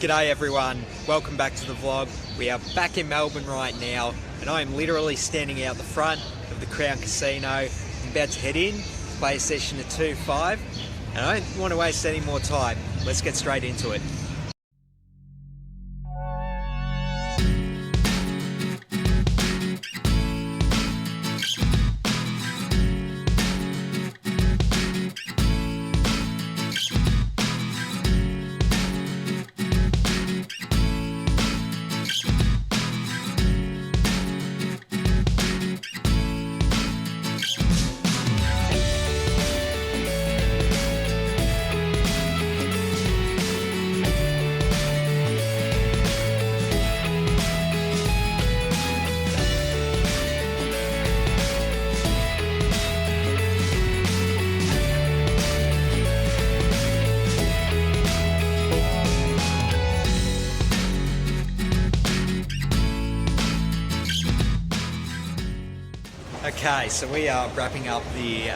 G'day everyone, welcome back to the vlog. We are back in Melbourne right now and I am literally standing out the front of the Crown Casino. I'm about to head in, play a session at 2-5 and I don't want to waste any more time. Let's get straight into it. Okay, so we are wrapping up the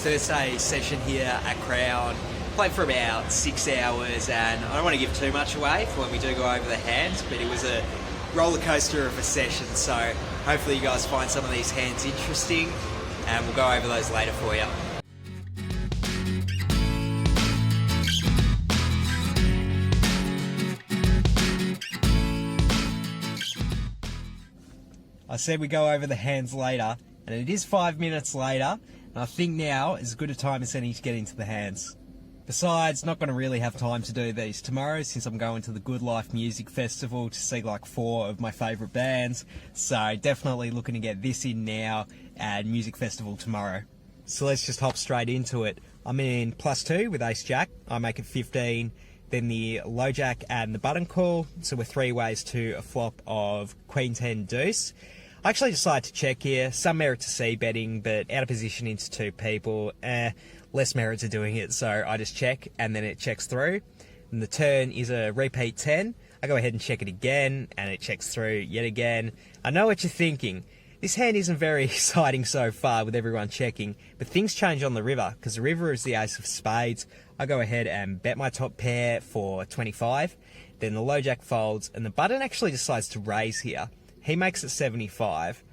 Thursday session here at Crown. Played for about 6 hours and I don't want to give too much away for when we do go over the hands, but it was a roller coaster of a session, so hopefully you guys find some of these hands interesting and we'll go over those later for you. I said we go over the hands later, and it is 5 minutes later, and I think now is as good a time as any to get into the hands. Besides, not going to really have time to do these tomorrow since I'm going to the Good Life Music Festival to see like 4 of my favourite bands, so definitely looking to get this in now and Music Festival tomorrow. So let's just hop straight into it. I'm in +2 with Ace Jack, I make it 15, then the low jack and the button call, so we're 3 ways to a flop of Queen 10 deuce. I actually decided to check here, some merit to C betting, but out of position into 2 people, less merit to doing it, so I just check and then it checks through. And the turn is a repeat 10, I go ahead and check it again and it checks through yet again. I know what you're thinking, this hand isn't very exciting so far with everyone checking, but things change on the river, because the river is the ace of spades. I go ahead and bet my top pair for 25, then the low jack folds and the button actually decides to raise here. He makes it 75,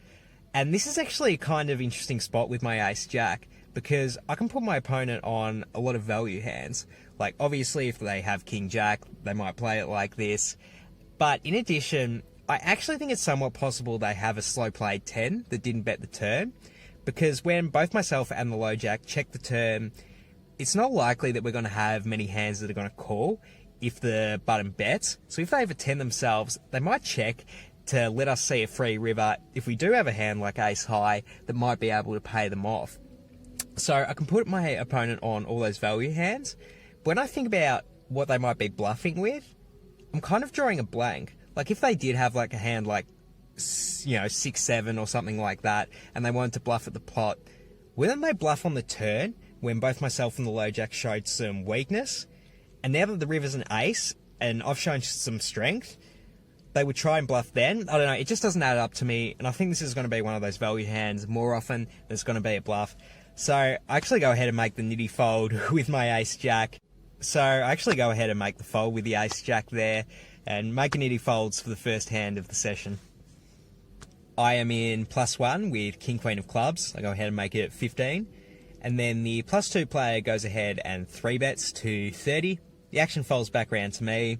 and this is actually a kind of interesting spot with my ace jack because I can put my opponent on a lot of value hands. Like obviously if they have king jack, they might play it like this, but in addition, I actually think it's somewhat possible they have a slow played 10 that didn't bet the turn, because when both myself and the low jack check the turn, it's not likely that we're going to have many hands that are going to call if the button bets. So if they have a 10 themselves, they might check to let us see a free river if we do have a hand like ace high that might be able to pay them off. So I can put my opponent on all those value hands. When I think about what they might be bluffing with, I'm kind of drawing a blank. Like if they did have like a hand like, 6-7 or something like that, and they wanted to bluff at the pot, wouldn't they bluff on the turn when both myself and the low jack showed some weakness? And now that the river's an ace and I've shown some strength, they would try and bluff then. I don't know, it just doesn't add up to me, and I think this is going to be one of those value hands more often than it's going to be a bluff. So I actually go ahead and make the nitty fold with my ace jack. So I actually go ahead and make the fold with the ace jack there, and make a nitty folds for the first hand of the session. I am in +1 with king queen of clubs. I go ahead and make it 15, and then the +2 player goes ahead and 3 bets to 30. The action folds back around to me.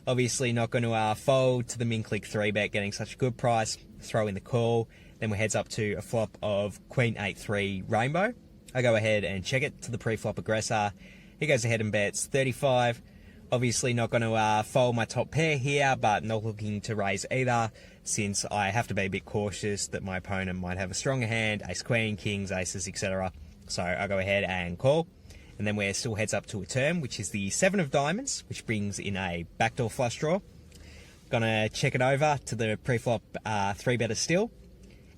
Obviously not going to fold to the min click 3 bet, getting such a good price, throw in the call, then we heads up to a flop of Queen 8-3 rainbow. I go ahead and check it to the pre-flop aggressor. He goes ahead and bets 35. Obviously not going to fold my top pair here, but not looking to raise either, since I have to be a bit cautious that my opponent might have a stronger hand, ace queen, kings, aces, etc. So I go ahead and call. And then we're still heads up to a turn, which is the 7 of diamonds, which brings in a backdoor flush draw. Gonna check it over to the pre-flop 3-better still.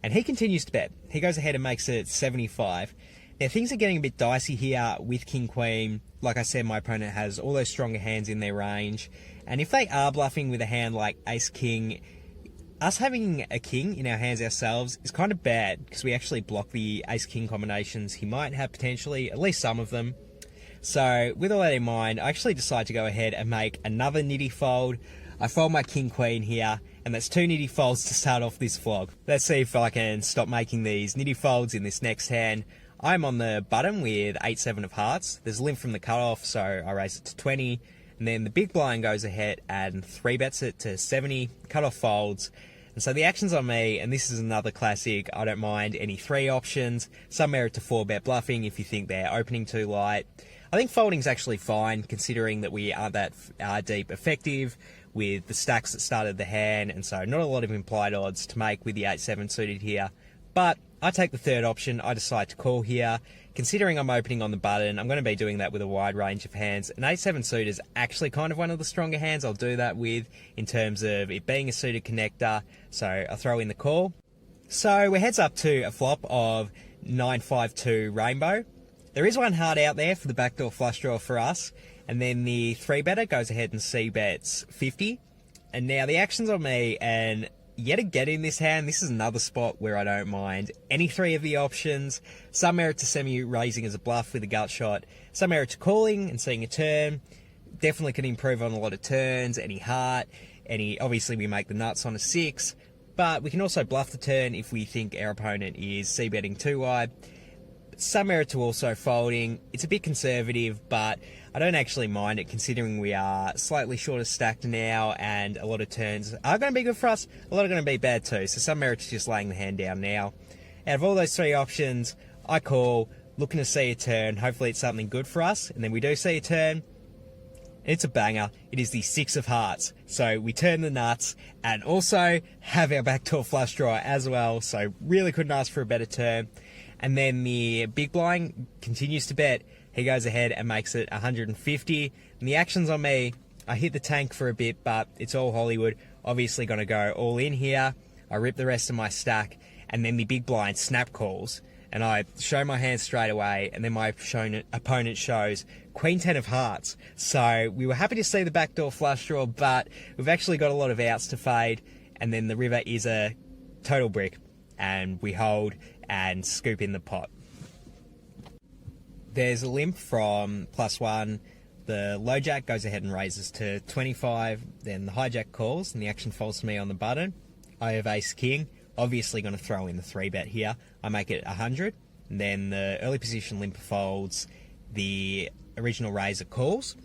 And he continues to bet. He goes ahead and makes it 75. Now things are getting a bit dicey here with king queen. Like I said, my opponent has all those stronger hands in their range. And if they are bluffing with a hand like ace king, us having a king in our hands ourselves is kind of bad because we actually block the ace king combinations he might have potentially, at least some of them. So with all that in mind, I actually decide to go ahead and make another nitty fold. I fold my king queen here, and that's 2 nitty folds to start off this vlog. Let's see if I can stop making these nitty folds in this next hand. I'm on the button with 8-7 of hearts. There's a limp from the cutoff, so I raise it to 20. And then the big blind goes ahead and 3-bets it to 70. Cutoff folds. And so the action's on me, and this is another classic. I don't mind any 3 options. Some merit to 4-bet bluffing if you think they're opening too light. I think folding's actually fine, considering that we aren't that deep effective with the stacks that started the hand, and so not a lot of implied odds to make with the 8-7 suited here. But I take the third option. I decide to call here. Considering I'm opening on the button, I'm going to be doing that with a wide range of hands. An 8-7 suit is actually kind of one of the stronger hands I'll do that with in terms of it being a suited connector. So I throw in the call. So we're heads up to a flop of 9-5-2 rainbow. There is one heart out there for the backdoor flush draw for us. And then the 3-better goes ahead and C-bets 50. And now the action's on me, and yet again in this hand, this is another spot where I don't mind any 3 of the options. Some merit to semi-raising as a bluff with a gut shot. Some merit to calling and seeing a turn. Definitely can improve on a lot of turns, any heart, obviously we make the nuts on a 6. But we can also bluff the turn if we think our opponent is C-betting too wide. Some merit to also folding. It's a bit conservative, but I don't actually mind it considering we are slightly shorter stacked now, and a lot of turns are going to be good for us. A lot are going to be bad too, so some merit to just laying the hand down now. Out of all those 3 options, I call, looking to see a turn. Hopefully it's something good for us, and then we do see a turn. It's a banger. It is the 6 of hearts. So we turn the nuts and also have our backdoor flush draw as well, so really couldn't ask for a better turn. And then the big blind continues to bet. He goes ahead and makes it 150. And the action's on me. I hit the tank for a bit, but it's all Hollywood. Obviously going to go all in here. I rip the rest of my stack. And then the big blind snap calls. And I show my hand straight away. And then my opponent shows Queen 10 of hearts. So we were happy to see the backdoor flush draw, but we've actually got a lot of outs to fade. And then the river is a total brick. And we hold and scoop in the pot. There's a limp from +1. The low jack goes ahead and raises to 25. Then the hijack calls, and the action falls to me on the button. I have ace king. Obviously going to throw in the 3-bet here. I make it 100. And then the early position limper folds. The original raiser calls.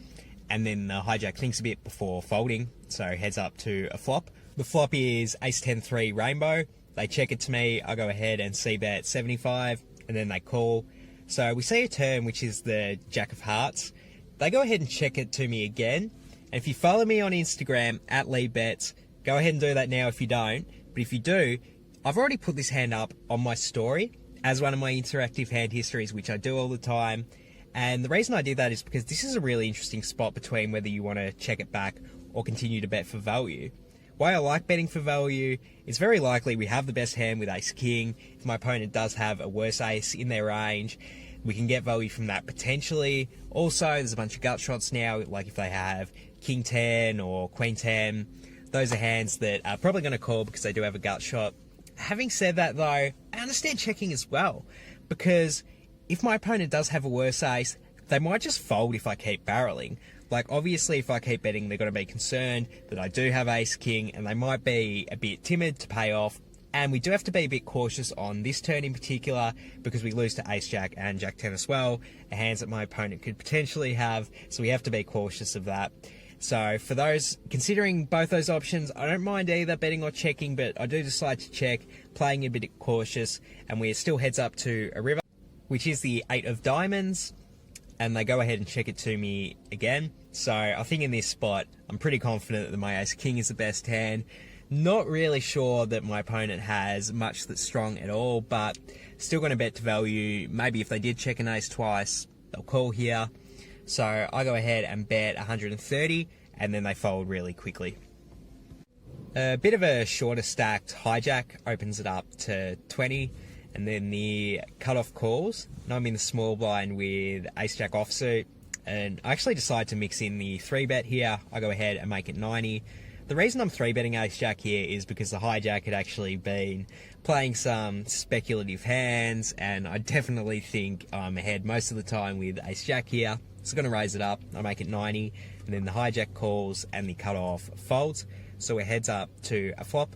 And then the hijack thinks a bit before folding. So heads up to a flop. The flop is ace-10-3 rainbow. They check it to me. I go ahead and C-bet 75. And then they call. So we see a turn, which is the jack of hearts. They go ahead and check it to me again. And if you follow me on Instagram at LeeBets, go ahead and do that now if you don't. But if you do, I've already put this hand up on my story as one of my interactive hand histories, which I do all the time. And the reason I did that is because this is a really interesting spot between whether you want to check it back or continue to bet for value. Why I like betting for value, it's very likely we have the best hand with ace-king. If my opponent does have a worse ace in their range, we can get value from that potentially. Also, there's a bunch of gut shots now, like if they have king 10 or queen 10. Those are hands that are probably going to call because they do have a gut shot. Having said that though, I understand checking as well, because if my opponent does have a worse ace, they might just fold if I keep barreling. Like, obviously, if I keep betting, they're going to be concerned that I do have ace-king, and they might be a bit timid to pay off. And we do have to be a bit cautious on this turn in particular, because we lose to ace-jack and jack-10 as well, hands that my opponent could potentially have, so we have to be cautious of that. So for those, considering both those options, I don't mind either betting or checking, but I do decide to check, playing a bit cautious, and we're still heads up to a river, which is the 8 of diamonds. And they go ahead and check it to me again. So I think in this spot, I'm pretty confident that my ace-king is the best hand. Not really sure that my opponent has much that's strong at all, but still going to bet to value. Maybe if they did check an ace twice, they'll call here. So I go ahead and bet 130, and then they fold really quickly. A bit of a shorter stacked hijack opens it up to 20. And then the cutoff calls. And I'm in the small blind with ace-jack offsuit. And I actually decide to mix in the 3-bet here. I go ahead and make it 90. The reason I'm 3-betting ace-jack here is because the hijack had actually been playing some speculative hands. And I definitely think I'm ahead most of the time with ace-jack here. So going to raise it up. I make it 90, and then the hijack calls and the cutoff folds. So it heads up to a flop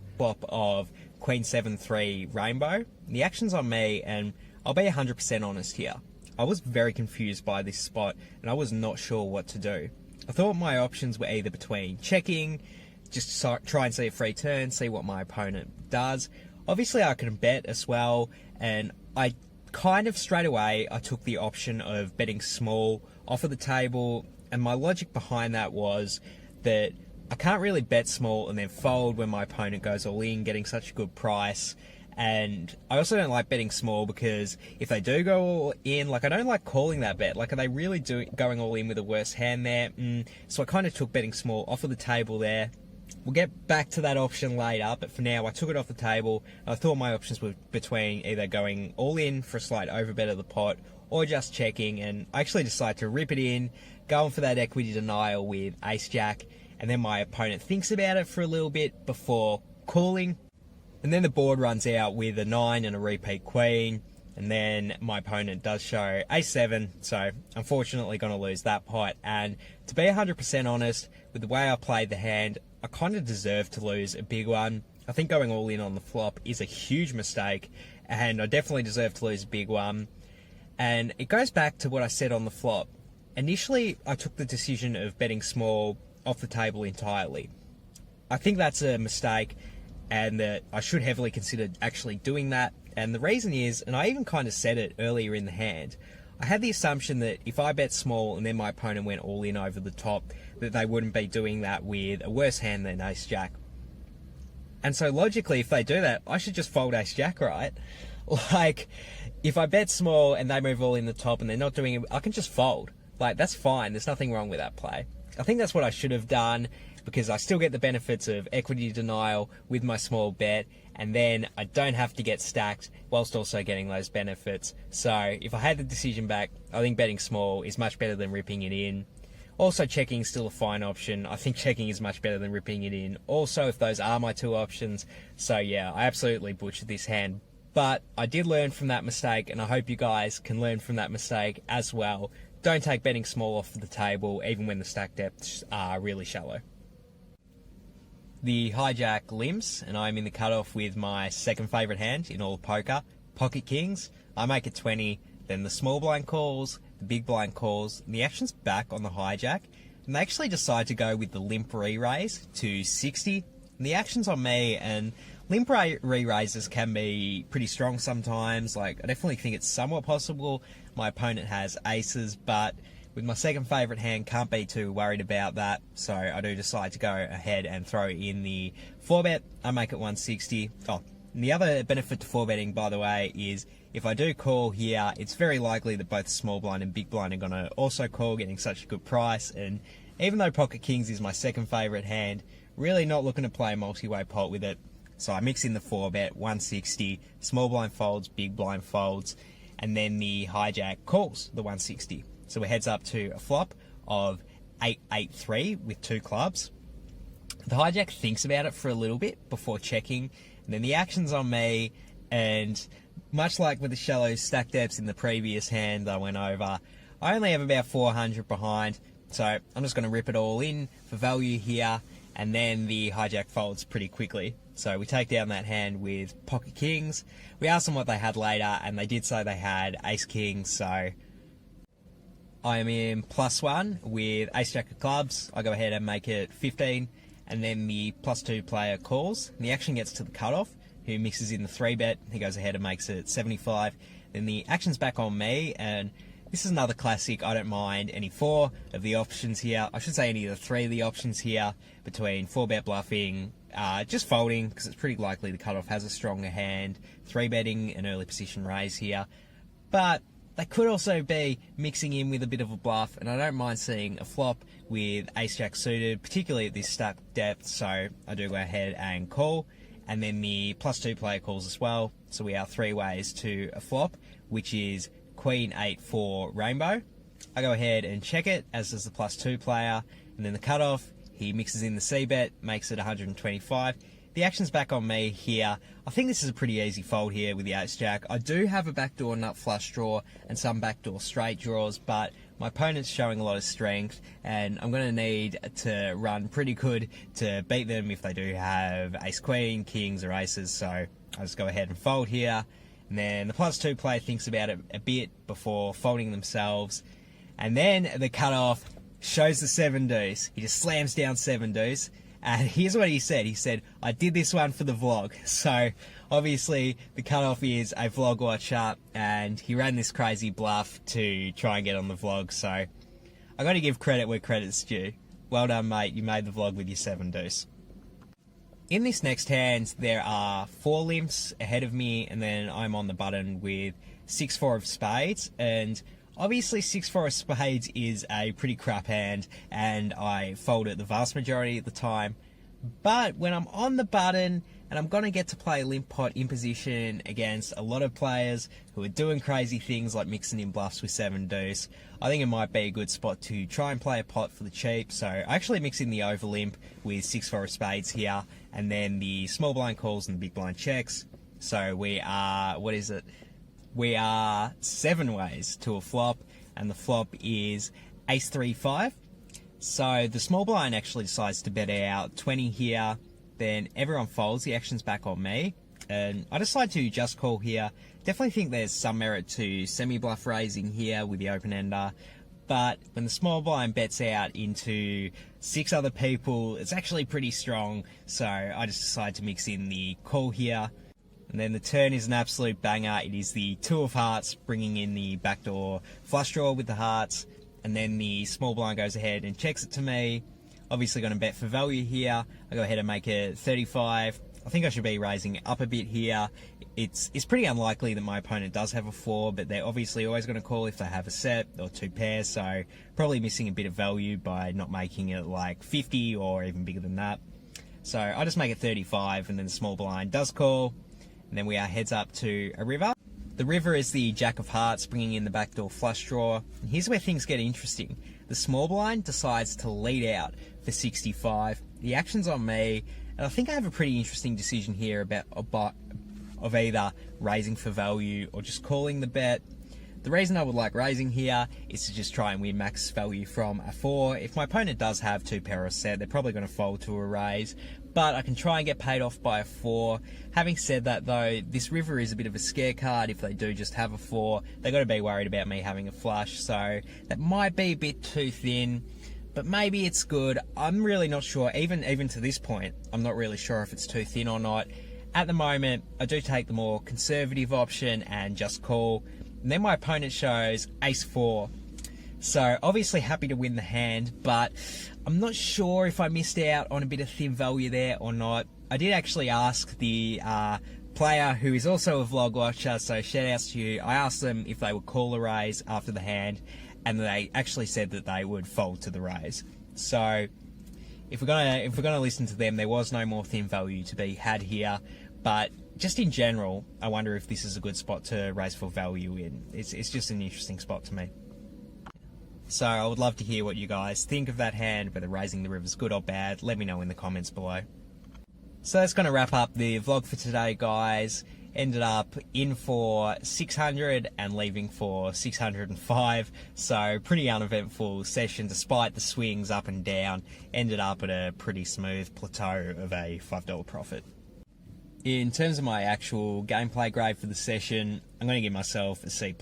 of Queen 7-3 Rainbow. The action's on me, and I'll be 100% honest here. I was very confused by this spot, and I was not sure what to do. I thought my options were either between checking, just try and see a free turn, see what my opponent does. Obviously, I can bet as well, and I kind of straight away, I took the option of betting small off of the table, and my logic behind that was that I can't really bet small and then fold when my opponent goes all in, getting such a good price. And I also don't like betting small because if they do go all in, like I don't like calling that bet. Like, are they really going all in with a worse hand there? So I kind of took betting small off of the table there. We'll get back to that option later, but for now I took it off the table. I thought my options were between either going all in for a slight overbet of the pot or just checking, and I actually decided to rip it in, going for that equity denial with ace-jack, and then my opponent thinks about it for a little bit before calling. And then the board runs out with a 9 and a repeat queen, and then my opponent does show ace-7, so unfortunately going to lose that pot. And to be 100% honest, with the way I played the hand, I kind of deserved to lose a big one. I think going all in on the flop is a huge mistake, and I definitely deserve to lose a big one. And it goes back to what I said on the flop. Initially, I took the decision of betting small off the table entirely. I think that's a mistake, and that I should heavily consider actually doing that. And the reason is, and I even kind of said it earlier in the hand, I had the assumption that if I bet small and then my opponent went all in over the top, that they wouldn't be doing that with a worse hand than ace-jack. And so logically, if they do that, I should just fold ace-jack, right? Like, if I bet small and they move all in the top and they're not doing it, I can just fold. Like, that's fine. There's nothing wrong with that play. I think that's what I should have done, because I still get the benefits of equity denial with my small bet, and then I don't have to get stacked whilst also getting those benefits. So if I had the decision back, I think betting small is much better than ripping it in. Also, checking is still a fine option. I think checking is much better than ripping it in. Also, if those are my two options. So yeah, I absolutely butchered this hand. But I did learn from that mistake, and I hope you guys can learn from that mistake as well. Don't take betting small off the table, even when the stack depths are really shallow. The hijack limps, and I'm in the cutoff with my second favourite hand in all of poker, pocket kings. I make it 20, then the small blind calls, the big blind calls, and the action's back on the hijack, and they actually decide to go with the limp re-raise to 60, and the action's on me, and limp re-raises can be pretty strong sometimes. Like, I definitely think it's somewhat possible. My opponent has aces, but with my second favourite hand, can't be too worried about that. So I do decide to go ahead and throw in the 4-bet. I make it 160. Oh, and the other benefit to 4-betting, by the way, is if I do call here, it's very likely that both small blind and big blind are going to also call, getting such a good price. And even though pocket kings is my second favourite hand, really not looking to play a multi-way pot with it. So I mix in the 4-bet, 160, small blind folds, big blind folds, and then the hijack calls the 160. So it heads up to a flop of 8-8-3 with 2 clubs. The hijack thinks about it for a little bit before checking, and then the action's on me, and much like with the shallow stack depths in the previous hand I went over, I only have about 400 behind, so I'm just going to rip it all in for value here, and then the hijack folds pretty quickly. So we take down that hand with pocket kings. We asked them what they had later, and they did say they had ace king, so I am in +1 with ace-jack of clubs. I go ahead and make it 15, and then the +2 player calls. And the action gets to the cutoff, who mixes in the 3-bet. He goes ahead and makes it 75. Then the action's back on me, and this is another classic. I don't mind any 4 of the options here. I should say any of the 3 of the options here, between 4-bet bluffing, just folding, because it's pretty likely the cutoff has a stronger hand, 3-betting an early position raise here. But they could also be mixing in with a bit of a bluff, and I don't mind seeing a flop with ace-jack suited, particularly at this stack depth, so I do go ahead and call. And then the +2 player calls as well, so we are 3 ways to a flop, which is Queen 8-4 Rainbow. I go ahead and check it, as does the +2 player, and then the cutoff, he mixes in the C-bet, makes it 125. the action's back on me here. I think this is a pretty easy fold here with the ace-jack. I do have a backdoor nut flush draw and some backdoor straight draws, but my opponent's showing a lot of strength, and I'm going to need to run pretty good to beat them if they do have ace-queen, kings, or aces, so I'll just go ahead and fold here. And then the +2 player thinks about it a bit before folding themselves. And then the cutoff shows the 7-deuce. He just slams down 7-deuce. And here's what he said. He said, I did this one for the vlog. So obviously the cutoff is a vlog watcher, and he ran this crazy bluff to try and get on the vlog. So I got to give credit where credit's due. Well done, mate. You made the vlog with your 7-deuce. In this next hand, there are 4 limps ahead of me, and then I'm on the button with 6-4 of spades. And obviously 6-4 of spades is a pretty crap hand, and I fold it the vast majority of the time. But when I'm on the button and I'm going to get to play limp pot in position against a lot of players who are doing crazy things like mixing in bluffs with 7-deuce, I think it might be a good spot to try and play a pot for the cheap. So I actually mix in the over limp with 6-4 of spades here, and then the small blind calls and the big blind checks. So we are, what is it? We are 7 ways to a flop, and the flop is ace-3-5. So the small blind actually decides to bet out 20 here, then everyone folds, the action's back on me, and I decide to just call here. Definitely think there's some merit to semi-bluff raising here with the open-ender, but when the small blind bets out into 6 other people, it's actually pretty strong, so I just decide to mix in the call here. And then the turn is an absolute banger. It is the 2 of hearts, bringing in the backdoor flush draw with the hearts. And then the small blind goes ahead and checks it to me. Obviously going to bet for value here. I go ahead and make it 35. I think I should be raising up a bit here. It's pretty unlikely that my opponent does have a 4, but they're obviously always going to call if they have a set or 2 pairs. So probably missing a bit of value by not making it like 50 or even bigger than that. So I just make it 35, and then the small blind does call. And then we are heads up to a river. The river is the jack of hearts, bringing in the backdoor flush draw. And here's where things get interesting. The small blind decides to lead out for 65. The action's on me, and I think I have a pretty interesting decision here of either raising for value or just calling the bet. The reason I would like raising here is to just try and win max value from a 4. If my opponent does have 2 pair or set, they're probably going to fold to a raise, but I can try and get paid off by a 4. Having said that though, this river is a bit of a scare card. If they do just have a 4, they've got to be worried about me having a flush, so that might be a bit too thin, but maybe it's good. I'm really not sure. Even to this point, I'm not really sure if it's too thin or not. At the moment, I do take the more conservative option and just call. And then my opponent shows ace-4. So obviously happy to win the hand, but I'm not sure if I missed out on a bit of thin value there or not. I did actually ask the player who is also a vlog watcher, so shout outs to you. I asked them if they would call a raise after the hand, and they actually said that they would fold to the raise. So if we're gonna listen to them, there was no more thin value to be had here. But just in general, I wonder if this is a good spot to raise for value in. It's just an interesting spot to me. So I would love to hear what you guys think of that hand, whether raising the river is good or bad. Let me know in the comments below. So that's going to wrap up the vlog for today, guys. Ended up in for 600 and leaving for 605. So pretty uneventful session despite the swings up and down. Ended up at a pretty smooth plateau of a $5 profit. In terms of my actual gameplay grade for the session, I'm going to give myself a C+.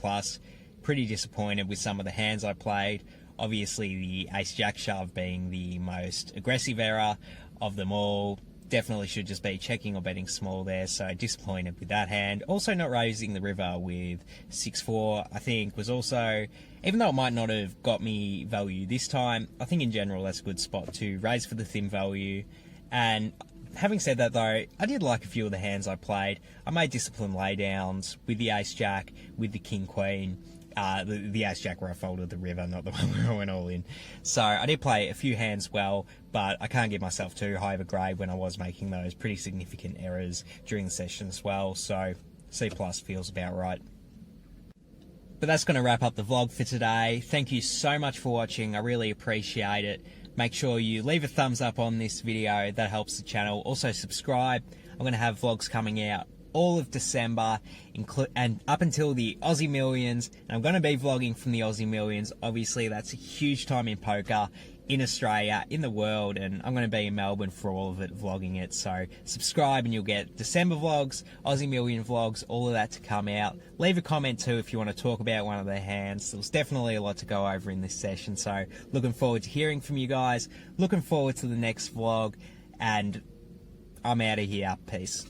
Pretty disappointed with some of the hands I played. Obviously the ace-jack shove being the most aggressive error of them all. Definitely should just be checking or betting small there, so disappointed with that hand. Also not raising the river with 6-4, I think was also, even though it might not have got me value this time, I think in general that's a good spot to raise for the thin value. And having said that though, I did like a few of the hands I played. I made disciplined laydowns with the ace-jack, with the king-queen. The ace-jack where I folded the river, not the one where I went all in. So I did play a few hands well, but I can't give myself too high of a grade when I was making those pretty significant errors during the session as well. So C+ feels about right. But that's going to wrap up the vlog for today. Thank you so much for watching. I really appreciate it. make sure you leave a thumbs up on this video. That helps the channel. Also subscribe. I'm going to have vlogs coming out all of December and up until the Aussie Millions, and I'm going to be vlogging from the Aussie Millions. Obviously that's a huge time in poker in Australia, in the world, and I'm going to be in Melbourne for all of it, vlogging it. So subscribe and you'll get December vlogs, Aussie Million vlogs, all of that to come out. Leave a comment too if you want to talk about one of the hands. There was definitely a lot to go over in this session, so looking forward to hearing from you guys, looking forward to the next vlog, and I'm out of here. Peace.